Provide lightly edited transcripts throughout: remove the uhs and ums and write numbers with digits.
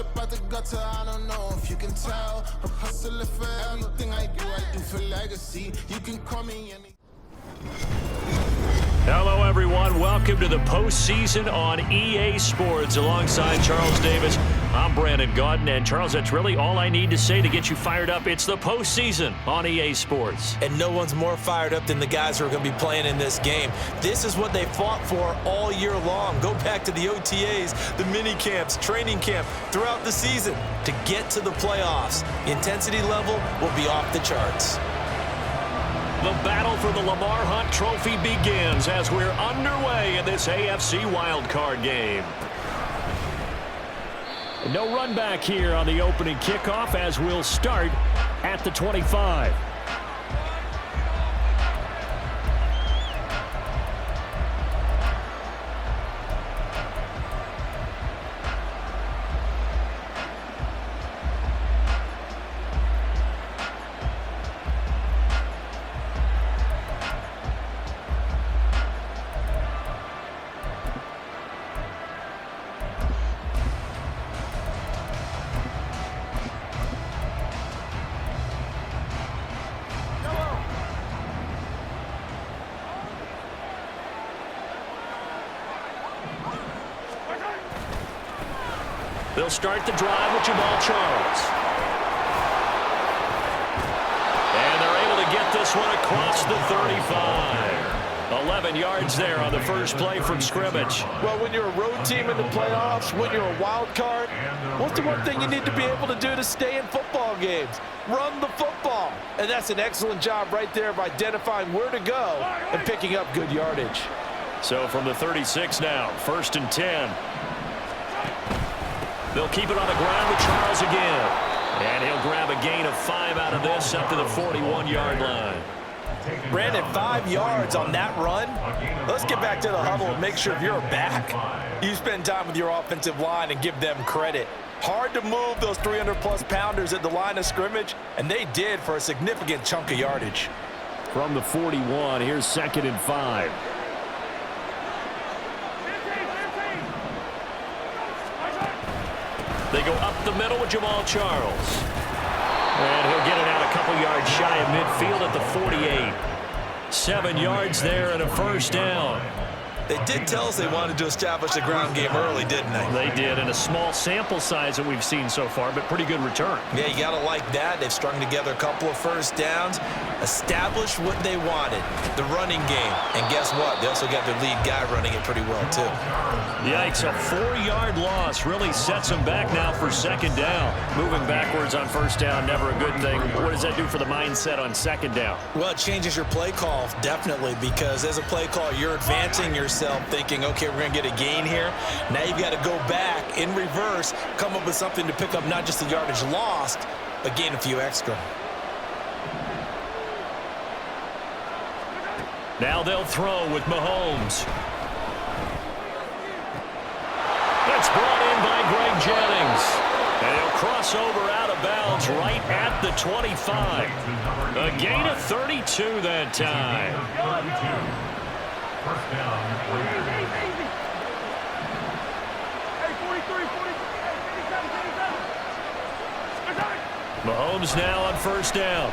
up out the gutter, I don't know if you can tell. I'm hustling for everything I do for legacy. You can call me any. Hello, everyone. Welcome to the postseason on EA Sports. Alongside Charles Davis, I'm Brandon Gaudin. And, Charles, that's really all I need to say to get you fired up. It's the postseason on EA Sports. And no one's more fired up than the guys who are going to be playing in this game. This is what they fought for all year long. Go back to the OTAs, the mini camps, training camp, throughout the season to get to the playoffs. The intensity level will be off the charts. The battle for the Lamar Hunt Trophy begins as we're underway in this AFC wildcard game. No run back here on the opening kickoff as we'll start at the 25. They'll start the drive with Jamal Charles. And they're able to get this one across the 35. 11 yards there on the first play from scrimmage. Well, when you're a road team in the playoffs, when you're a wild card, what's the one thing you need to be able to do to stay in football games? Run the football. And that's an excellent job right there of identifying where to go and picking up good yardage. So from the 36 now, 1st and 10. They'll keep it on the ground with Charles again. And he'll grab a gain of 5 out of this up to the 41-yard line. Brandon, 5 yards on that run. Let's get back to the huddle and make sure you're back. You spend time with your offensive line and give them credit. Hard to move those 300-plus pounders at the line of scrimmage, and they did for a significant chunk of yardage. From the 41, here's 2nd and 5. They go up the middle with Jamal Charles. And he'll get it out a couple yards shy of midfield at the 48. 7 yards there and a first down. They did tell us they wanted to establish the ground game early, didn't they? They did, and a small sample size that we've seen so far, but pretty good return. Yeah, you got to like that. They've strung together a couple of first downs, established what they wanted, the running game. And guess what? They also got their lead guy running it pretty well, too. Yikes, a 4-yard loss really sets them back now for 2nd down. Moving backwards on 1st down, never a good thing. What does that do for the mindset on 2nd down? Well, it changes your play call, definitely, because as a play call, you're advancing yourself thinking, okay, we're going to get a gain here. Now you've got to go back in reverse, come up with something to pick up not just the yardage lost, but gain a few extra. Now they'll throw with Mahomes. That's brought in by Greg Jennings. And he'll cross over out of bounds right at the 25. A gain of 32 that time. First down. Mahomes now on 1st down.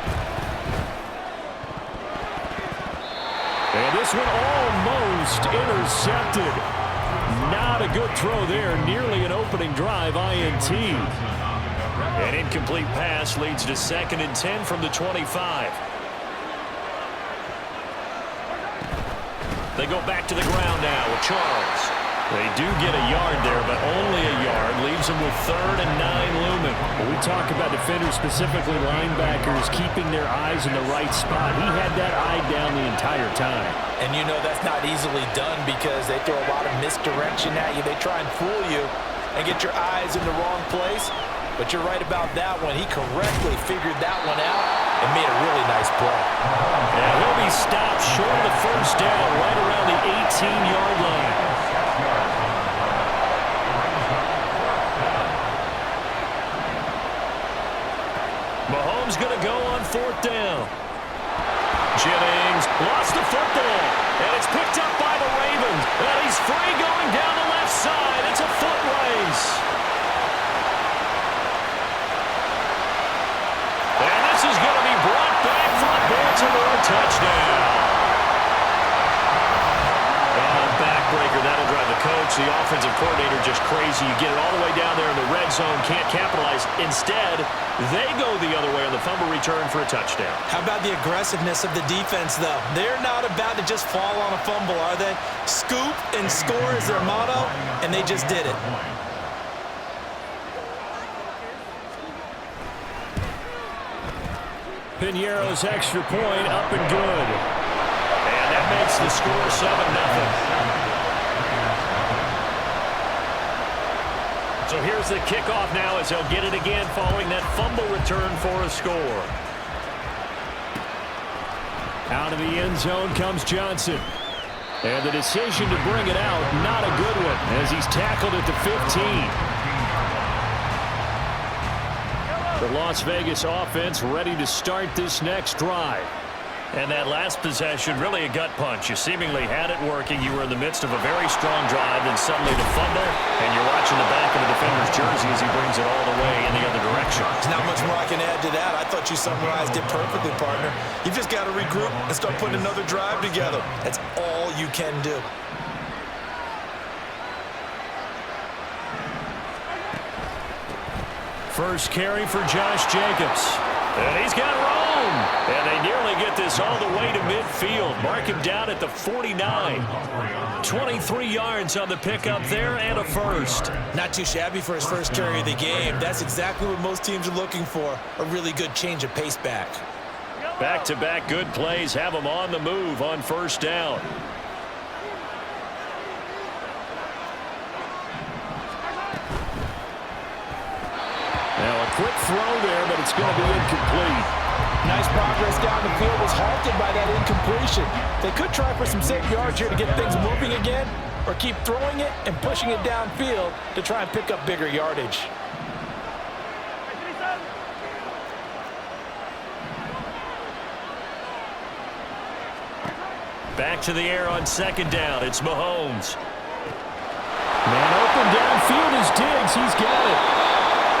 And this one almost intercepted. Not a good throw there. Nearly an opening drive INT. An incomplete pass leads to 2nd and 10 from the 25. They go back to the ground now with Charles. They do get a yard there, but only a yard. Leaves them with 3rd and 9 looming. When we talk about defenders, specifically linebackers, keeping their eyes in the right spot, he had that eye down the entire time. And you know that's not easily done because they throw a lot of misdirection at you. They try and fool you and get your eyes in the wrong place. But you're right about that one. He correctly figured that one out and made a really nice play. And he'll be stopped short of the 1st down right around the 18-yard line. Mahomes going to go on 4th down. Jennings lost the football, and it's picked up by the Ravens. And he's free going down the left side. It's a foot race. the offensive coordinator just crazy. You get it all the way down there in the red zone, can't capitalize. Instead, they go the other way on the fumble return for a touchdown. How about the aggressiveness of the defense, though? They're not about to just fall on a fumble, are they? Scoop and score is their motto, and they just did it. Piñeiro's extra point up and good. And that makes the score 7-0. So here's the kickoff now as they'll get it again following that fumble return for a score. Out of the end zone comes Johnson. And the decision to bring it out, not a good one, as he's tackled at the 15. The Las Vegas offense ready to start this next drive. And that last possession, really a gut punch. You seemingly had it working. You were in the midst of a very strong drive, then suddenly the fumble, and you're watching the back of the defender's jersey as he brings it all the way in the other direction. There's not much more I can add to that. I thought you summarized it perfectly, partner. You've just got to regroup and start putting another drive together. That's all you can do. First carry for Josh Jacobs. And he's got room. And they nearly get this all the way to midfield. Mark him down at the 49. 23 yards on the pickup there and a first. Not too shabby for his first carry of the game. That's exactly what most teams are looking for. A really good change of pace back. Back-to-back good plays have him on the move on first down. Now a quick throw there, but it's going to be incomplete. Nice progress down the field was halted by that incompletion. They could try for some safe yards here to get things moving again, or keep throwing it and pushing it downfield to try and pick up bigger yardage. Back to the air on second down. It's Mahomes. Man open downfield is Diggs. He's got it.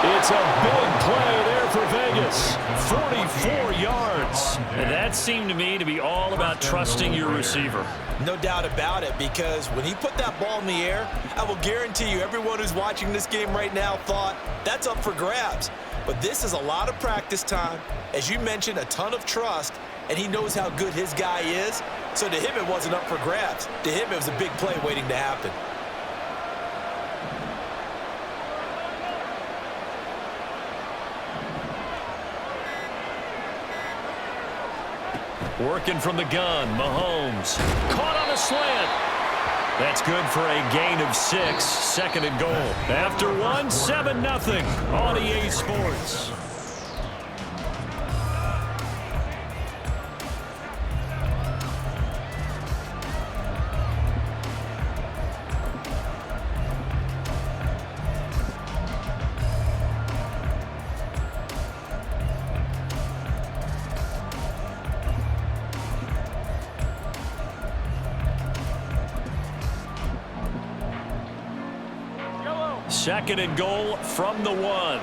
It's a big play there for Vegas. 44 yards. And that seemed to me to be all about trusting your receiver. No doubt about it, because when he put that ball in the air, I will guarantee you everyone who's watching this game right now thought that's up for grabs. But this is a lot of practice time. As you mentioned, a ton of trust, and he knows how good his guy is. So to him, it wasn't up for grabs. To him, it was a big play waiting to happen. Working from the gun, Mahomes. Caught on a slant. That's good for a gain of 6, second and goal. After one, 7-0 on EA Sports. Second and goal from the 1.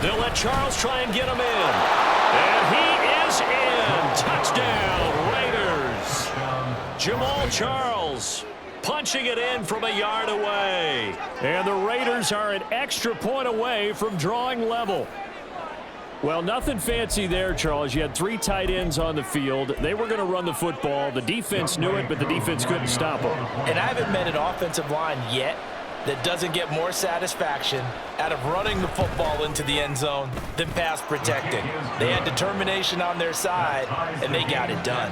They'll let Charles try and get him in. And he is in. Touchdown, Raiders. Jamal Charles punching it in from a yard away. And the Raiders are an extra point away from drawing level. Well, nothing fancy there, Charles. You had 3 tight ends on the field. They were going to run the football. The defense knew it, but the defense couldn't stop them. And I haven't met an offensive line yet that doesn't get more satisfaction out of running the football into the end zone than pass protecting. They had determination on their side, and they got it done.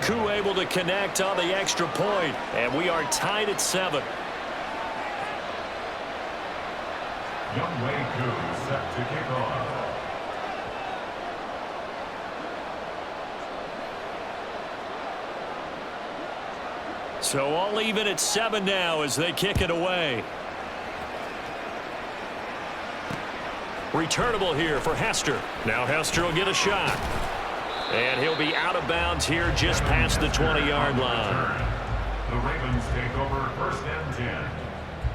Koo able to connect on the extra point, and we are tied at 7. Youngway Koo set to kick off. So all even at 7 now as they kick it away. Returnable here for Hester. Now Hester will get a shot. And he'll be out of bounds here just past the 20-yard line. The Ravens take over first and 10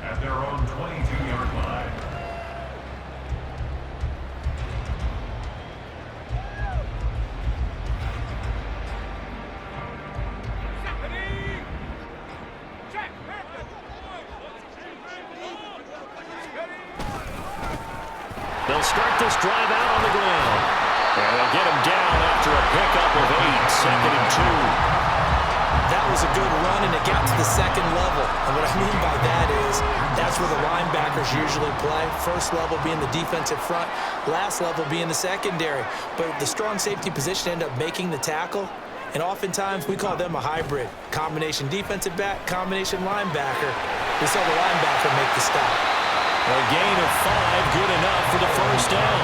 at their own 22-yard line. this drive out on the ground. And they'll get him down after a pickup of 8, 2nd and 2. That was a good run, and it got to the second level. And what I mean by that is that's where the linebackers usually play. First level being the defensive front, last level being the secondary. But the strong safety position ended up making the tackle, and oftentimes we call them a hybrid. Combination defensive back, combination linebacker. We saw the linebacker make the stop. A gain of 5, good enough for the first down.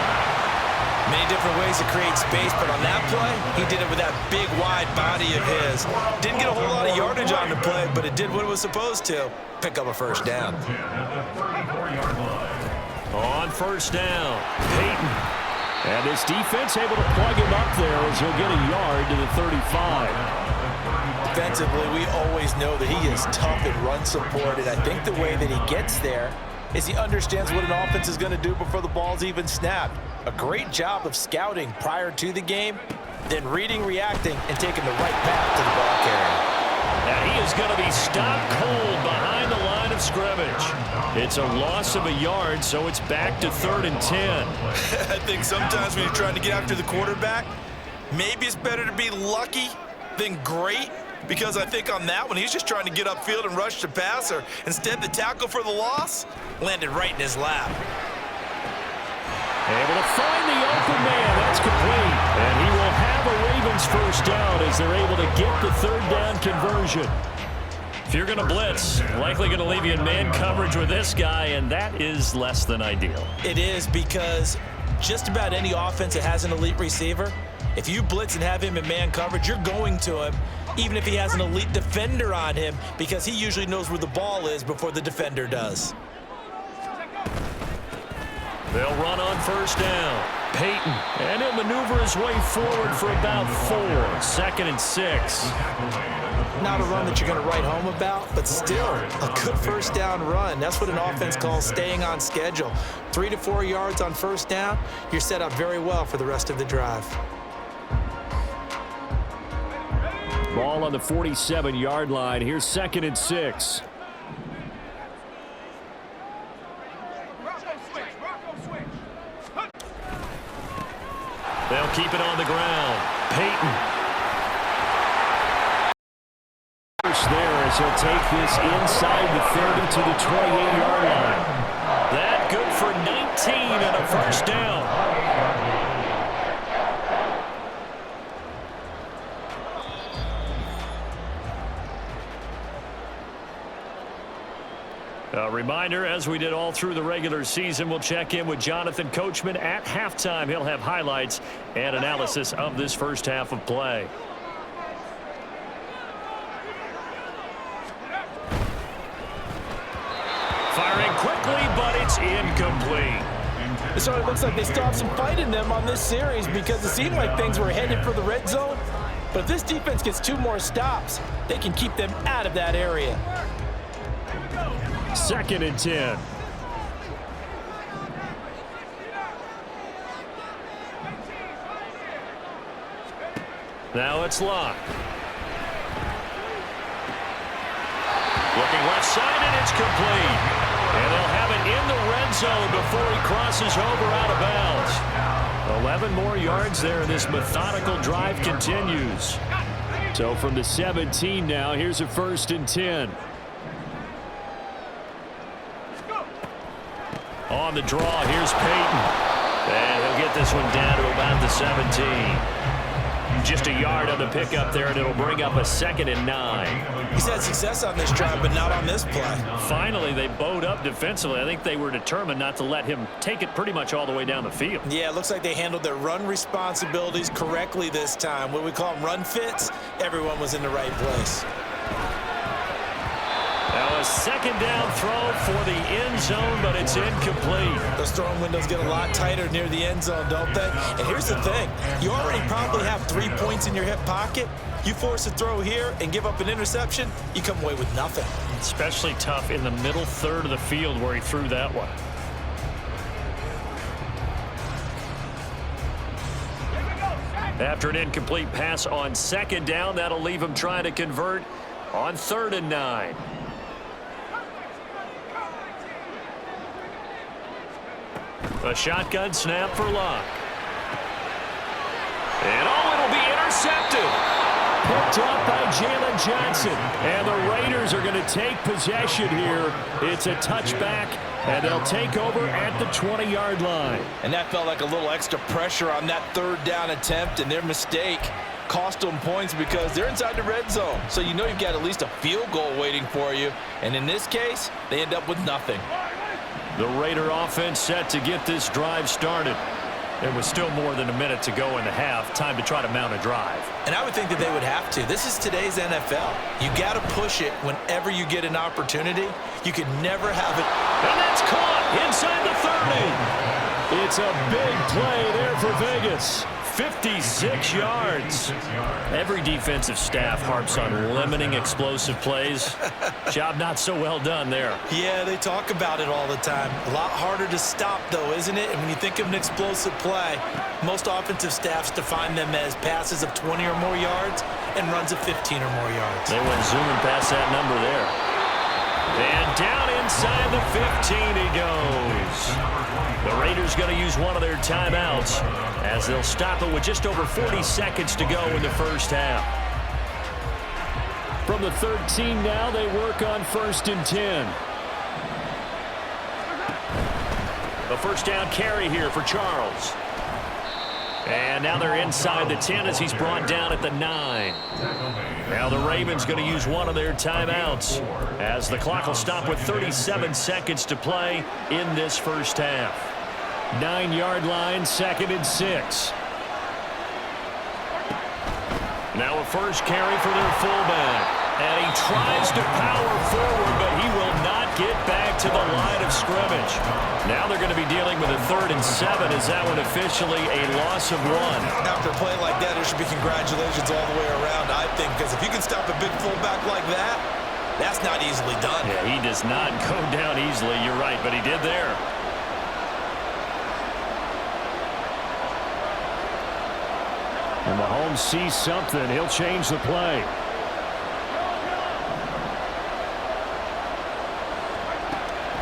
Many different ways to create space, but on that play, he did it with that big, wide body of his. Didn't get a whole lot of yardage on the play, but it did what it was supposed to. Pick up a first down. On first down, Peyton. And this defense able to plug him up there as he'll get a yard to the 35. Defensively, we always know that he is tough in run support, and I think the way that he gets there is he understands what an offense is going to do before the ball's even snapped. A great job of scouting prior to the game, then reading, reacting, and taking the right path to the ball carrier. And he is going to be stopped cold behind the line of scrimmage. It's a loss of a yard, so it's back to 3rd and 10. I think sometimes when you're trying to get after the quarterback, maybe it's better to be lucky than great, because I think on that one, he's just trying to get upfield and rush the passer. Instead, the tackle for the loss landed right in his lap. Able to find the open man. That's complete. And he will have a Ravens first down as they're able to get the 3rd down conversion. If you're going to blitz, likely going to leave you in man coverage with this guy, and that is less than ideal. It is, because just about any offense that has an elite receiver, if you blitz and have him in man coverage, you're going to him, even if he has an elite defender on him, because he usually knows where the ball is before the defender does. They'll run on first down. Peyton, and he'll maneuver his way forward for about 4. 2nd and 6. Not a run that you're going to write home about, but still a good first down run. That's what an offense calls staying on schedule. 3 to 4 yards on first down, you're set up very well for the rest of the drive. Ball on the 47-yard line. Here's 2nd and 6. They'll keep it on the ground. Peyton. There as he'll take this inside the 30 to the 28-yard line. That good for 19 and a first down. A reminder, as we did all through the regular season, we'll check in with Jonathan Coachman at halftime. He'll have highlights and analysis of this first half of play. Firing quickly, but it's incomplete. So it looks like they still have some fight in them on this series, because it seemed like things were headed for the red zone. But if this defense gets 2 more stops, they can keep them out of that area. 2nd and 10. Now it's Locke. Looking left side, and it's complete. And they'll have it in the red zone before he crosses over out of bounds. 11 more yards there, and this methodical drive continues. So from the 17 now, here's a 1st and 10. On the draw, here's Peyton. And he'll get this one down to about the 17. Just a yard on the pickup there, and it'll bring up a 2nd and 9. He's had success on this drive, but not on this play. Finally, they bowed up defensively. I think they were determined not to let him take it pretty much all the way down the field. Yeah, it looks like they handled their run responsibilities correctly this time. What we call them run fits, everyone was in the right place. Now a 2nd down throw for the end zone, but it's incomplete. Those throwing windows get a lot tighter near the end zone, don't they? And here's the thing. You already probably have 3 points in your hip pocket. You force a throw here and give up an interception, you come away with nothing. Especially tough in the middle third of the field where he threw that one. After an incomplete pass on 2nd down, that'll leave him trying to convert on 3rd and 9. A shotgun snap for Luck. And it'll be intercepted. Picked up by Jalen Johnson. And the Raiders are going to take possession here. It's a touchback, and they'll take over at the 20-yard line. And that felt like a little extra pressure on that third down attempt, and their mistake cost them points because they're inside the red zone. So you know you've got at least a field goal waiting for you. And in this case, they end up with nothing. The Raider offense set to get this drive started. There was still more than a minute to go in the half. Time to try to mount a drive. And I would think that they would have to. This is today's NFL. You got to push it whenever you get an opportunity. You could never have it. And that's caught inside the 30. It's a big play there for Vegas. 56 yards. Every defensive staff harps on limiting explosive plays. Job not so well done there. Yeah, they talk about it all the time. A lot harder to stop, though, isn't it? And when you think of an explosive play, most offensive staffs define them as passes of 20 or more yards and runs of 15 or more yards. They went zooming past that number there. And down inside the 15 he goes. The Raiders going to use one of their timeouts as they'll stop it with just over 40 seconds to go in the first half. From the 13 now, they work on 1st and 10. A first down carry here for Charles. And now they're inside the 10 as he's brought down at the 9. Now the Ravens going to use one of their timeouts as the clock will stop with 37 seconds to play in this first half. 9-yard line, 2nd and 6. Now a first carry for their fullback. And he tries to power forward, but he will not get back to the line of scrimmage. Now they're going to be dealing with a 3rd and 7. Is that one officially a loss of 1? After a play like that, there should be congratulations all the way around, I think, because if you can stop a big fullback like that, that's not easily done. Yeah, he does not go down easily. You're right, but he did there. And Mahomes sees something. He'll change the play.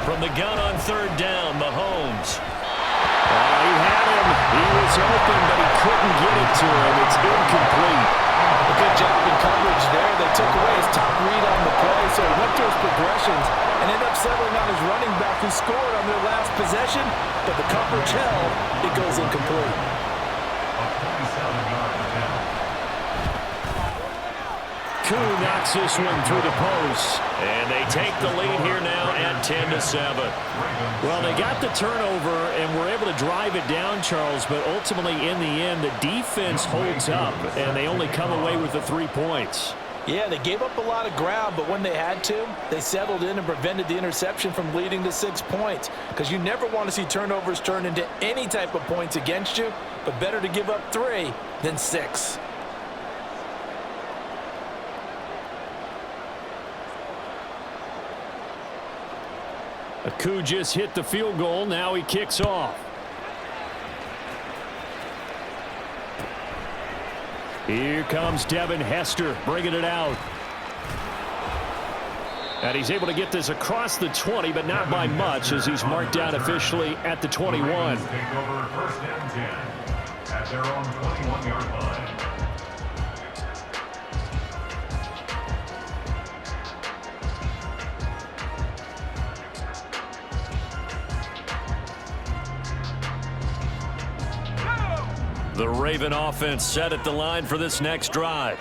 From the gun on 3rd down, Mahomes. He had him. He was open, but he couldn't get it to him. It's incomplete. A good job in coverage there. They took away his top read on the play, so he went to his progressions and ended up settling on his running back who scored on their last possession, but the coverage held. It goes incomplete. Koo knocks this one through the post. And they take the lead here now at 10-7. Well, they got the turnover and were able to drive it down, Charles, but ultimately in the end, the defense holds up, and they only come away with the 3 points. Yeah, they gave up a lot of ground, but when they had to, they settled in and prevented the interception from leading to 6 points. Because you never want to see turnovers turn into any type of points against you, but better to give up 3 than 6. Koo just hit the field goal. Now he kicks off. Here comes Devin Hester bringing it out. And he's able to get this across the 20, but not by much as he's marked down officially at the 21. Take over 1st and 10 at their own 21-yard line. The Raven offense set at the line for this next drive.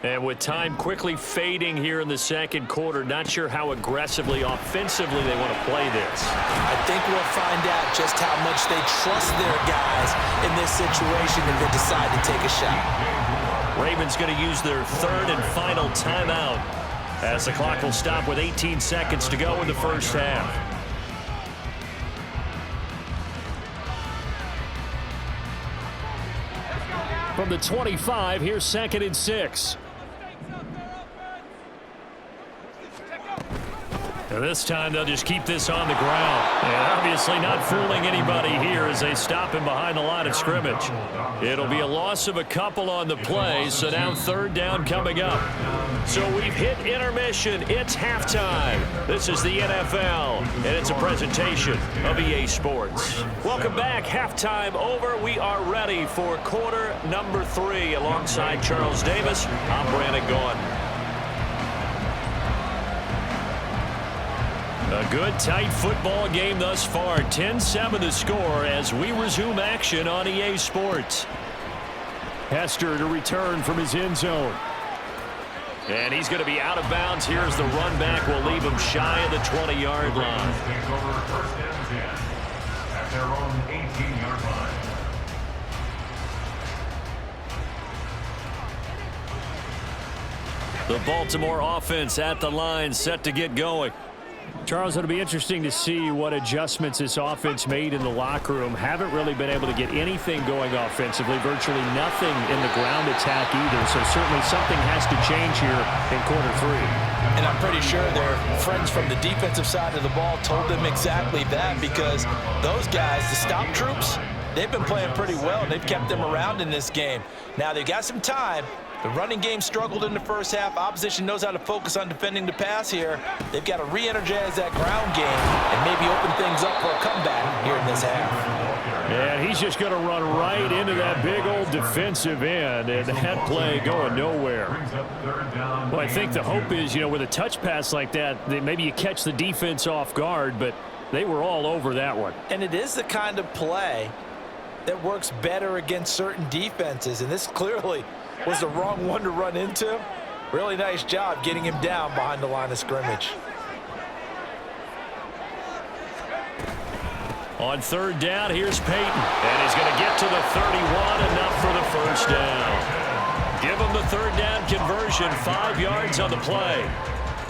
And with time quickly fading here in the 2nd quarter, not sure how aggressively, offensively they want to play this. I think we'll find out just how much they trust their guys in this situation if they decide to take a shot. Ravens going to use their 3rd and final timeout as the clock will stop with 18 seconds to go in the first half. From the 25, here's 2nd and 6. And this time they'll just keep this on the ground. And obviously not fooling anybody here as they stop him behind the line of scrimmage. It'll be a loss of a couple on the play, so now 3rd down coming up. So we've hit intermission. It's halftime. This is the NFL, and it's a presentation of EA Sports. Welcome back. Halftime over. We are ready for quarter number 3. Alongside Charles Davis, I'm Brandon Gaudin. A good, tight football game thus far. 10-7 the score as we resume action on EA Sports. Hester to return from his end zone. And he's going to be out of bounds. Here's the run back. Will leave him shy of the 20-yard line. Take over first and 10 at their own 18-yard line. The Baltimore offense at the line, set to get going. Charles, it'll be interesting to see what adjustments this offense made in the locker room. Haven't really been able to get anything going offensively, virtually nothing in the ground attack either. So certainly something has to change here in quarter 3. And I'm pretty sure their friends from the defensive side of the ball told them exactly that, because those guys, the stop troops, they've been playing pretty well. They've kept them around in this game. Now they've got some time. The running game struggled in the first half. Opposition knows how to focus on defending the pass here. They've got to re-energize that ground game and maybe open things up for a comeback here in this half. And he's just going to run right into that big old defensive end, and that play going nowhere. Well, I think the hope is, with a touch pass like that, maybe you catch the defense off guard, but they were all over that one. And it is the kind of play that works better against certain defenses, and this clearly was the wrong one to run into. Really nice job getting him down behind the line of scrimmage. On third down, here's Peyton. And he's going to get to the 31, enough for the first down. Give him the third down conversion, 5 yards on the play.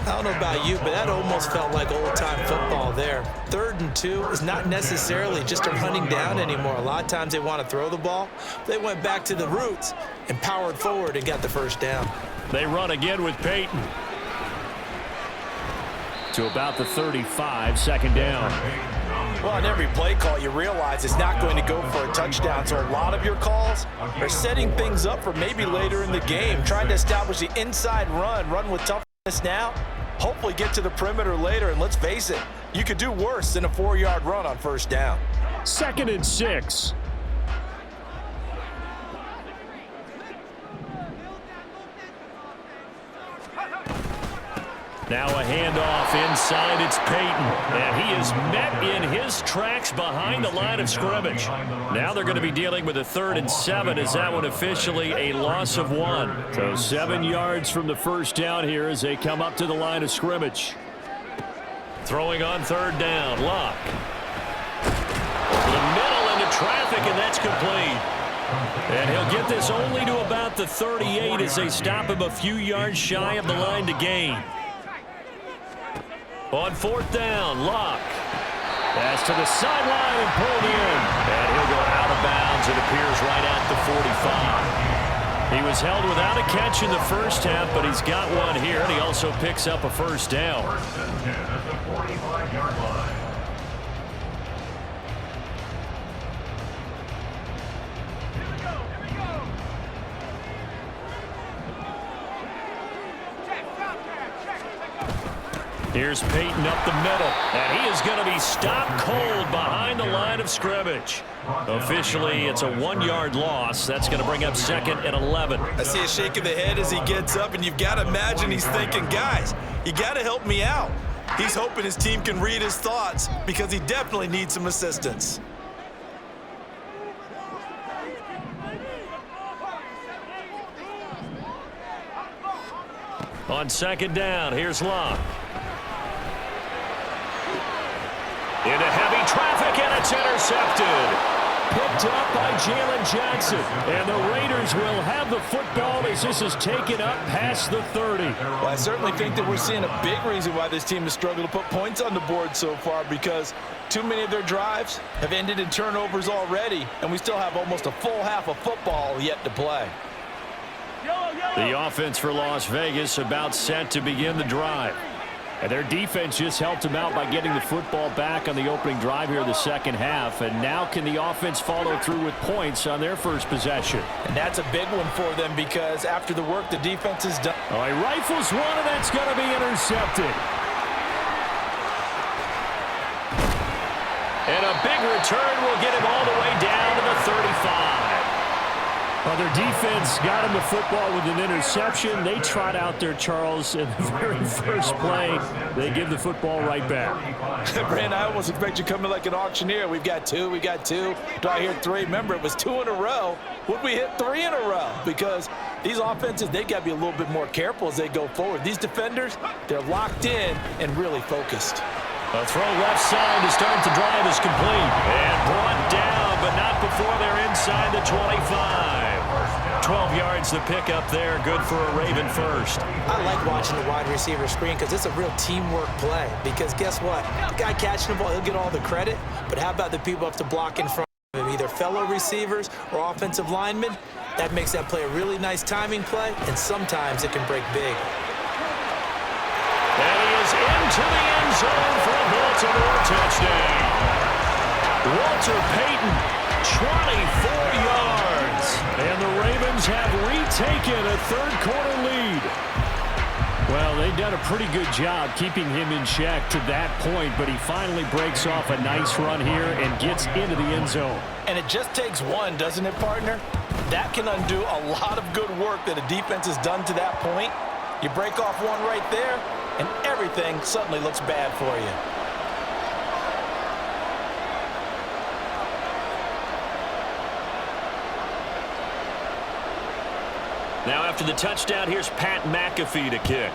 I don't know about you, but that almost felt like old-time football there. 3rd and 2 is not necessarily just a running down anymore. A lot of times they want to throw the ball. They went back to the roots and powered forward and got the first down. They run again with Peyton. To about the 35, second down. Well, on every play call, you realize it's not going to go for a touchdown. So a lot of your calls are setting things up for maybe later in the game, trying to establish the inside run with toughness now, hopefully get to the perimeter later. And let's face it, you could do worse than a 4-yard run on first down. 2nd and 6. Now a handoff inside. It's Peyton. And he is met in his tracks behind the line of scrimmage. Now they're going to be dealing with a 3rd and 7. Is that one officially a loss of 1? So 7 yards from the first down here as they come up to the line of scrimmage. Throwing on third down. Luck. Over the middle into traffic, and that's complete. And he'll get this only to about the 38 as they stop him a few yards shy of the line to gain. On 4th down, Luck. Pass to the sideline and pulled in. And he'll go out of bounds. It appears right at the 45. He was held without a catch in the first half, but he's got one here, and he also picks up a first down. 1st and 10 at the 45-yard line. Here's Peyton up the middle, and he is going to be stopped cold behind the line of scrimmage. Officially, it's a 1-yard loss. That's going to bring up 2nd and 11. I see a shake of the head as he gets up, and you've got to imagine he's thinking, guys, you got to help me out. He's hoping his team can read his thoughts because he definitely needs some assistance. On 2nd down, here's Luck. Into heavy traffic, and it's intercepted. Picked up by Jalen Johnson. And the Raiders will have the football as this is taken up past the 30. Well, I certainly think that we're seeing a big reason why this team has struggled to put points on the board so far, because too many of their drives have ended in turnovers already, and we still have almost a full half of football yet to play. The offense for Las Vegas about set to begin the drive. And their defense just helped them out by getting the football back on the opening drive here in the second half. And now can the offense follow through with points on their first possession? And that's a big one for them because after the work the defense has done. Oh, he rifles one, and that's going to be intercepted. And a big return will get him all the way down to the 35. Well, their defense got him the football with an interception. They trot out there, Charles, in the very first play. They give the football right back. Brand, I almost expect you coming like an auctioneer. We've got two. Do I hear three? Remember, it was 2 in a row. Would we hit 3 in a row? Because these offenses, they got to be a little bit more careful as they go forward. These defenders, they're locked in and really focused. A throw left side to start the drive is complete. And brought down, but not before they're inside the 25. 12 yards the pick up there. Good for a Raven first. I like watching the wide receiver screen because it's a real teamwork play. Because guess what? The guy catching the ball, he'll get all the credit. But how about the people up to block in front of him, either fellow receivers or offensive linemen? That makes that play a really nice timing play, and sometimes it can break big. And he is into the end zone for a Baltimore touchdown. Walter Payton, 24 yards. And the Ravens have retaken a third-quarter lead. Well, they've done a pretty good job keeping him in check to that point, but he finally breaks off a nice run here and gets into the end zone. And it just takes one, doesn't it, partner? That can undo a lot of good work that a defense has done to that point. You break off one right there, and everything suddenly looks bad for you. Now after the touchdown, here's Pat McAfee to kick.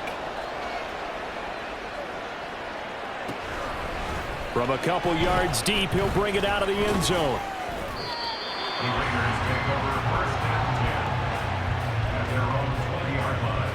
From a couple yards deep, he'll bring it out of the end zone. The Raiders take over first and 10 at their own 20-yard line.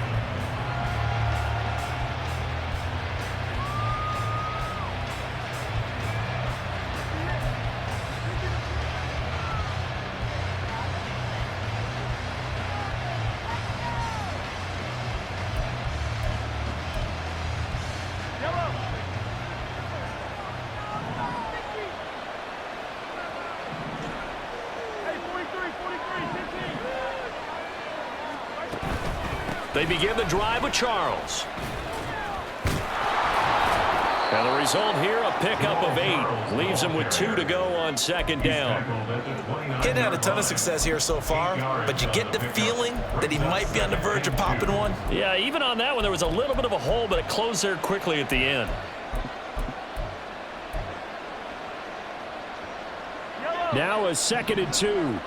They begin the drive with Charles. And the result here, a pickup of 8. Leaves him with 2 to go on second down. Hadn't had a ton of success here so far, but you get the feeling that he might be on the verge of popping one. Yeah, even on that one, there was a little bit of a hole, but it closed there quickly at the end. Now a 2nd and 2.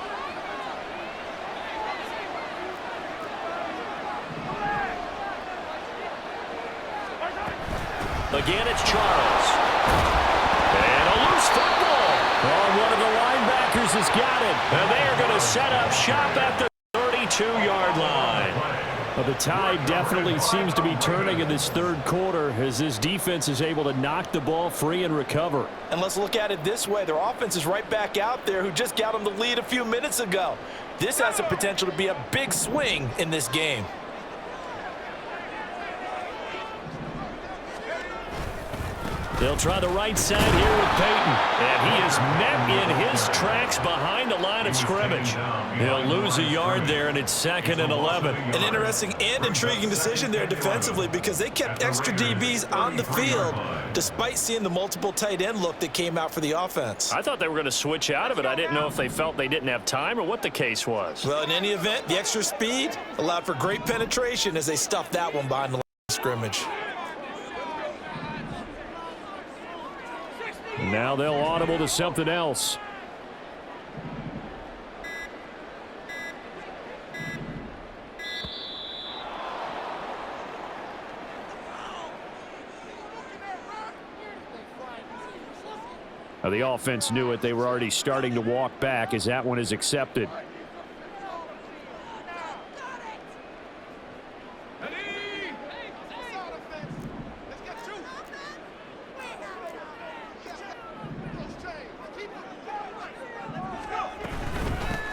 Again, it's Charles. And a loose football. Oh, one of the linebackers has got it. And they are going to set up shop at the 32-yard line. Well, the tide definitely seems to be turning in this third quarter as this defense is able to knock the ball free and recover. And let's look at it this way. Their offense is right back out there who just got them the lead a few minutes ago. This has the potential to be a big swing in this game. They'll try the right side here with Payton. And he is met in his tracks behind the line of scrimmage. He'll lose a yard there, and it's 2nd and 11. An interesting and intriguing decision there defensively because they kept extra DBs on the field despite seeing the multiple tight end look that came out for the offense. I thought they were going to switch out of it. I didn't know if they felt they didn't have time or what the case was. Well, in any event, the extra speed allowed for great penetration as they stuffed that one behind the line of scrimmage. Now they'll audible to something else. Now the offense knew it. They were already starting to walk back as that one is accepted.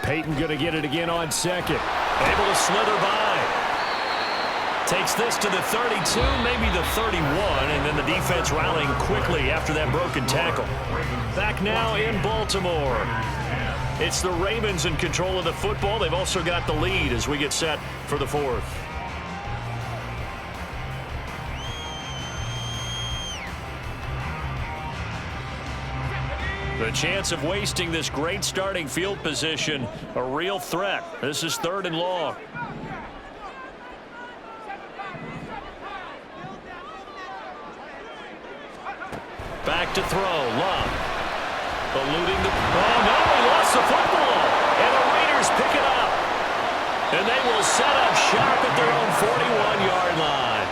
Payton going to get it again on 2nd. Able to slither by. Takes this to the 32, maybe the 31, and then the defense rallying quickly after that broken tackle. Back now in Baltimore. It's the Ravens in control of the football. They've also got the lead as we get set for the fourth. The chance of wasting this great starting field position, a real threat. This is 3rd and long. Back to throw. Love. Eluding the... Oh, no, he lost the football. And the Raiders pick it up. And they will set up shop at their own 41-yard line.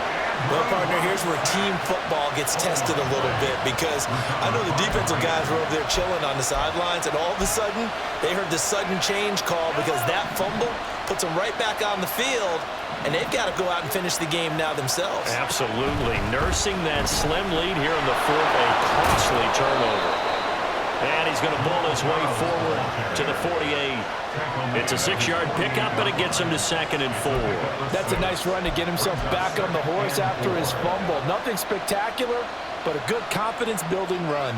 Well, partner, here's where team football gets tested a little bit because I know the defensive guys were over there chilling on the sidelines, and all of a sudden, they heard the sudden change call because that fumble puts them right back on the field, and they've got to go out and finish the game now themselves. Absolutely. Nursing that slim lead here in the fourth, a costly turnover. And he's going to ball his way forward to the 48. It's a 6-yard pickup, and it gets him to 2nd and 4. That's a nice run to get himself back on the horse after his fumble. Nothing spectacular, but a good confidence-building run.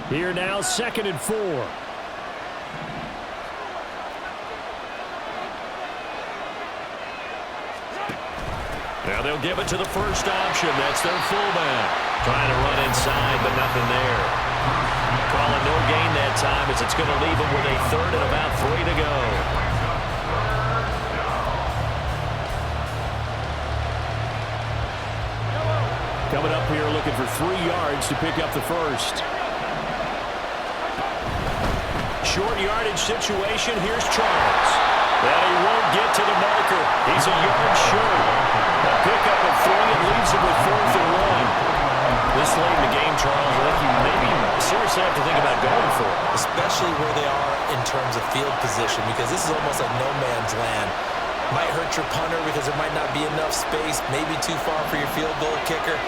Here now, 2nd and 4. Now they'll give it to the first option. That's their fullback. Trying to run inside, but nothing there. Calling no gain that time as it's going to leave him with a 3rd and about 3 to go. Coming up here looking for 3 yards to pick up the first. Short yardage situation. Here's Charles. And he won't get to the marker. He's a yard short. A pickup of 3 and leaves him with 4th and 1. This late in the game, Charles, I think you maybe seriously have to think about going for it. Especially where they are in terms of field position, because this is almost like no man's land. Might hurt your punter because there might not be enough space, maybe too far for your field goal kicker.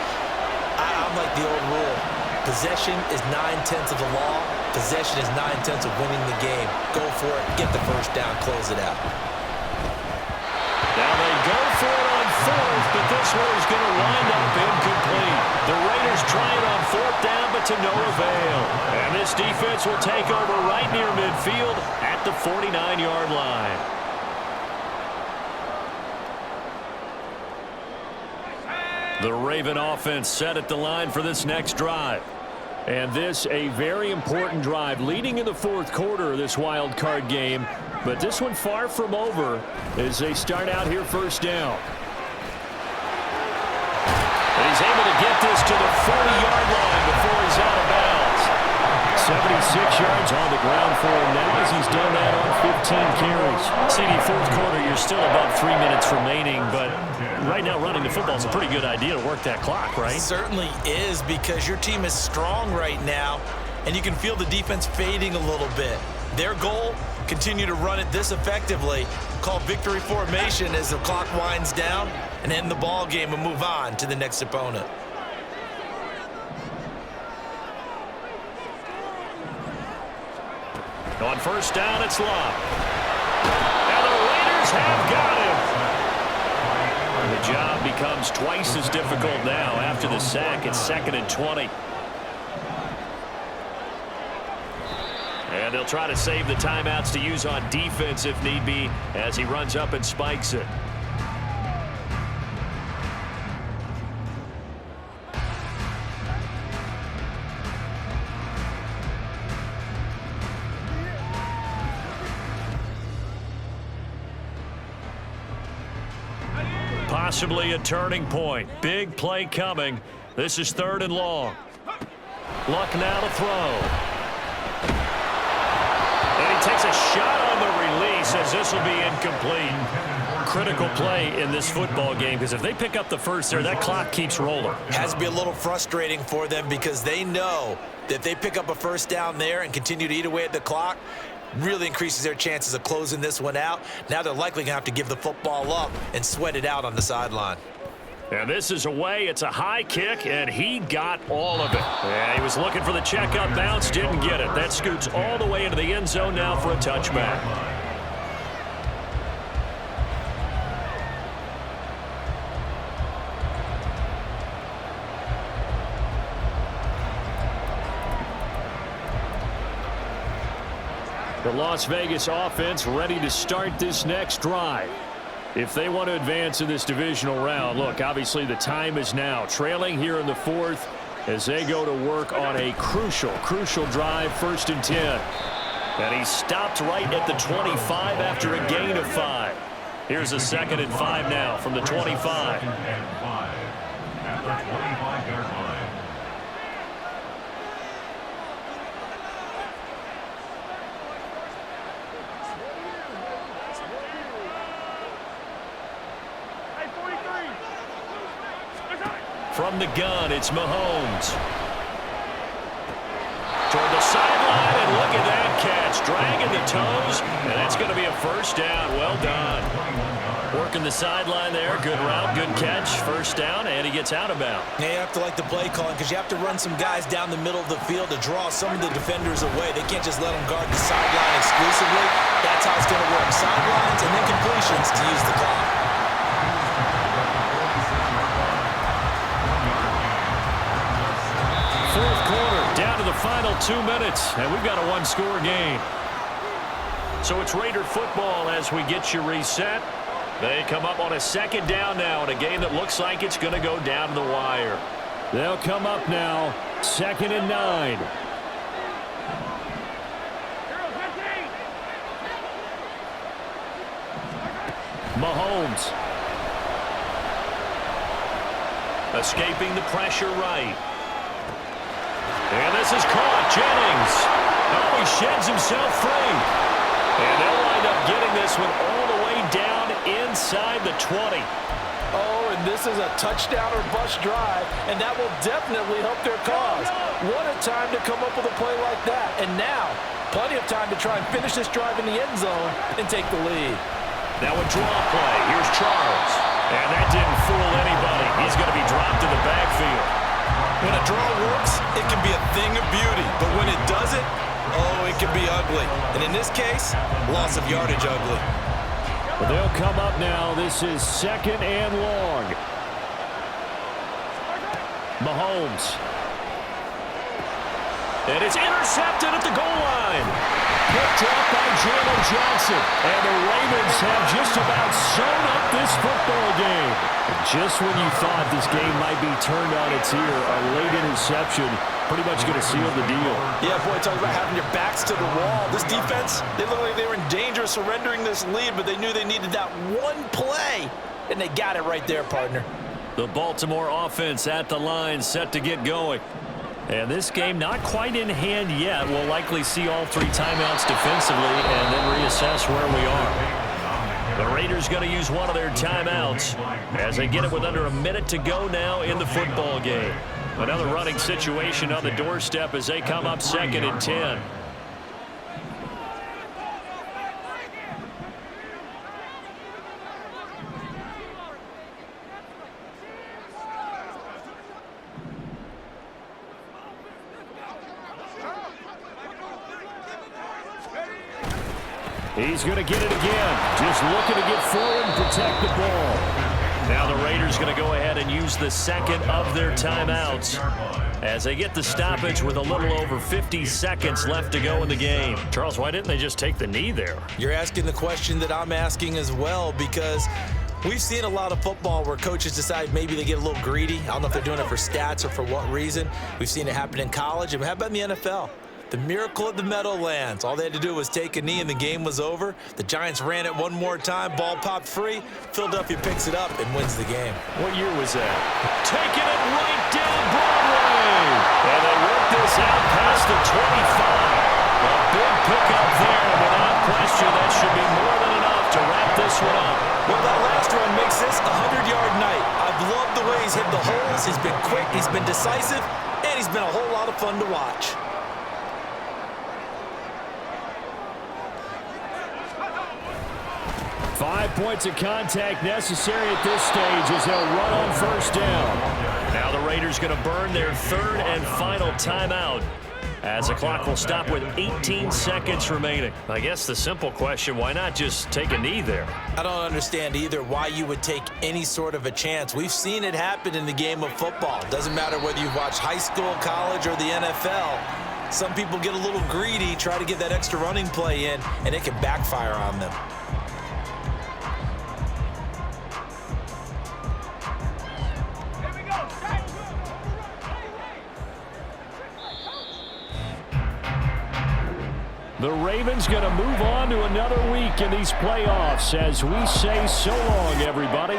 I'm like the old rule. Possession is 9/10 of the law. Possession is 9/10 of winning the game. Go for it. Get the first down. Close it out. Now they go for it on 4th, but this one is going to wind up incomplete. The Raiders try it on 4th down, but to no avail. And this defense will take over right near midfield at the 49-yard line. The Raven offense set at the line for this next drive. And this a very important drive leading in the 4th quarter of this wild card game. But this one far from over as they start out here first down. And he's able to get this to the 40-yard line before he's out of bounds. 76 yards on the ground for him now as he's done that on 15 carries. CD, 4th quarter, you're still above 3 minutes remaining, but right now running the football is a pretty good idea to work that clock, right? It certainly is, because your team is strong right now, and you can feel the defense fading a little bit. Their goal, continue to run it this effectively, call victory formation as the clock winds down, and end the ball game and move on to the next opponent. On first down, it's Love. And the Raiders have got him. The job becomes twice as difficult now after the sack. It's 2nd and 20. And they'll try to save the timeouts to use on defense if need be as he runs up and spikes it. Possibly a turning point. Big play coming. This is 3rd and long. Luck now to throw. And he takes a shot on the release as this will be incomplete. Critical play in this football game because if they pick up the first there, that clock keeps rolling. Has to be a little frustrating for them because they know that if they pick up a first down there and continue to eat away at the clock, really increases their chances of closing this one out. Now they're likely going to have to give the football up and sweat it out on the sideline. And this is away. It's a high kick, and he got all of it. Yeah, he was looking for the checkup bounce, didn't get it. That scoots all the way into the end zone now for a touchback. The Las Vegas offense ready to start this next drive. If they want to advance in this divisional round, look, obviously the time is now. Trailing here in the fourth as they go to work on a crucial drive, 1st and 10. And he stopped right at the 25 after a gain of 5. Here's a 2nd and 5 now from the 25. 2nd and 5 at the 25-yard line. From the gun, it's Mahomes. Toward the sideline, and look at that catch. Dragging the toes, and that's going to be a 1st down. Well done. Working the sideline there. Good route, good catch. 1st down, and he gets out of bounds. Yeah, you have to like the play calling because you have to run some guys down the middle of the field to draw some of the defenders away. They can't just let them guard the sideline exclusively. That's how it's going to work. Sidelines and then completions to use the clock. Fourth quarter, down to the final 2 minutes, and we've got a 1-score game. So it's Raider football as we get you reset. They come up on a 2nd down now in a game that looks like it's going to go down to the wire. They'll come up now, 2nd and 9. Mahomes. Escaping the pressure right. And this is caught. Jennings. Oh, he sheds himself free. And they'll wind up getting this one all the way down inside the 20. Oh, and this is a touchdown or bust drive, and that will definitely help their cause. What a time to come up with a play like that. And now, plenty of time to try and finish this drive in the end zone and take the lead. Now a draw play. Here's Charles. And that didn't fool anybody. He's going to be dropped in the backfield. When a draw works, it can be a thing of beauty. But when it doesn't, oh, it can be ugly. And in this case, loss of yardage ugly. Well, they'll come up now. This is 2nd and long. Mahomes. And it's intercepted at the goal line. Picked up by Jalen Johnson. And the Ravens have just about sewn up this football game. Just when you thought this game might be turned on its ear, a late interception pretty much going to seal the deal. Yeah, boy, talk about having your backs to the wall. This defense, they looked like they were in danger of surrendering this lead, but they knew they needed that one play, and they got it right there, partner. The Baltimore offense at the line, set to get going. And this game not quite in hand yet. We'll likely see all 3 timeouts defensively and then reassess where we are. The Raiders going to use one of their timeouts as they get it with under a minute to go now in the football game. Another running situation on the doorstep as they come up 2nd and 10. He's going to get it again. Just looking to get forward and protect the ball. Now the Raiders going to go ahead and use the 2nd of their timeouts as they get the stoppage with a little over 50 seconds left to go in the game. Charles, why didn't they just take the knee there? You're asking the question that I'm asking as well, because we've seen a lot of football where coaches decide maybe they get a little greedy. I don't know if they're doing it for stats or for what reason. We've seen it happen in college. And how about in the NFL? The miracle of the Meadowlands. All they had to do was take a knee and the game was over. The Giants ran it one more time. Ball popped free. Philadelphia picks it up and wins the game. What year was that? Taking it right down Broadway. And they work this out past the 25. A big pickup there. Without question, that should be more than enough to wrap this one up. Well, that last run makes this a 100-yard night. I've loved the way he's hit the holes. He's been quick. He's been decisive. And he's been a whole lot of fun to watch. points of contact necessary at this stage as they'll run on first down. Now the Raiders going to burn their third and final timeout as the clock will stop with 18 seconds remaining. I guess the simple question, why not just take a knee there? I don't understand either why you would take any sort of a chance. We've seen it happen in the game of football. Doesn't matter whether you've watched high school, college, or the NFL. Some people get a little greedy, try to get that extra running play in, and it can backfire on them. The Ravens going to move on to another week in these playoffs as we say so long, everybody.